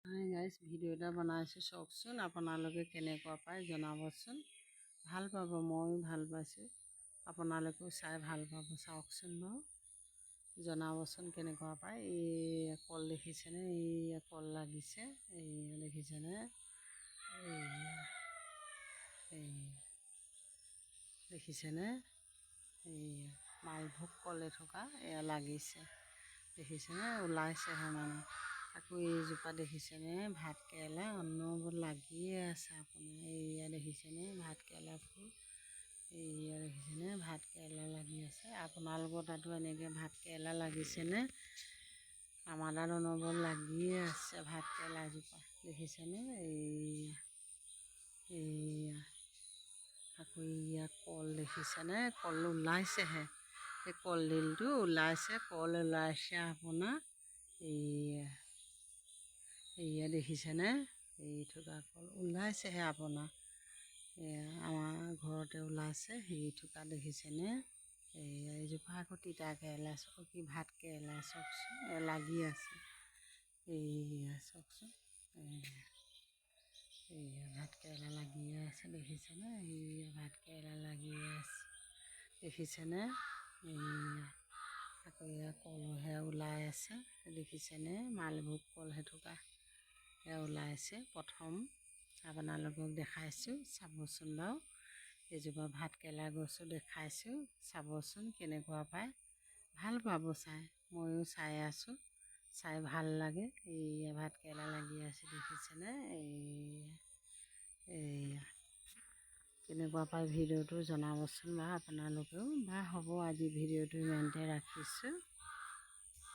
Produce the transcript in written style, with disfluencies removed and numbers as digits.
Hi guys, video' এটা বনাইছোঁ চাওকচোন। আপোনালোকে কেনেকুৱা পায় জনাবচোন। ভাল পাব, ময়ো ভাল পাইছোঁ, আপোনালোকেও চাই ভাল পাব। চাওকচোন বাৰু, জনাবচোন কেনেকুৱা পায়। এই কল দেখিছেনে? এই কল লাগিছে, এই দেখিছেনে? এই দেখিছেনে? এই মালভোগ কল এথোকা এয়া লাগিছে, দেখিছেনে? ওলাইছেহে মানে। আকৌ এইজোপা দেখিছেনে? ভাত কেৰেলা অনবৰত লাগিয়ে আছে আপোনাৰ। এইয়া দেখিছেনে? ভাত কেৰেলা ফুল। এইয়া দেখিছেনে? ভাত কেৰেলা লাগি আছে। আপোনালোকৰ তাতো এনেকৈ ভাত কেৰেলা লাগিছেনে? আমাৰ তাত অনবৰত লাগিয়ে আছে ভাত কেৰেলাজোপা, দেখিছেনে? এইয়া আকৌ এইয়া কল দেখিছেনে? কল ওলাইছেহে, এই কলডিলটো ওলাইছে, কল ওলাইছে আপোনাৰ। এইয়া দেখিছেনে? এই থোকা কল ওলাইছেহে আপোনাৰ। আমাৰ ঘৰতে ওলাইছে সেই থোকা, দেখিছেনে? এইজোপা আকৌ তিতা কেৰেলা, কি ভাত কেৰেলা চাওকচোন, লাগি আছে। এইয়া চাওকচোন, এইয়া ভাত কেৰেলা লাগিয়ে আছে, দেখিছেনে? এইয়া ভাত কেৰেলা লাগিয়ে আছে, দেখিছেনে? এইয়া আকৌ এয়া কলহে ওলাই আছে, দেখিছেনে? মালভোগ কল সেইথোকা ওলাইছে প্ৰথম। আপোনালোকক দেখাইছোঁ, চাবচোন বাৰু। এইজোপা ভাত কেৰেলা গছো দেখাইছোঁ, চাবচোন কেনেকুৱা পায়। ভাল পাব চাই, ময়ো চাই আছোঁ, চাই ভাল লাগে। এইয়া ভাত কেৰেলা লাগি আছে, দেখিছেনে? এইয়া কেনেকুৱা পায় ভিডিঅ'টো জনাবচোন বাৰু আপোনালোকেও। বা হ'ব, আজি ভিডিঅ'টো ইমানতে ৰাখিছোঁ।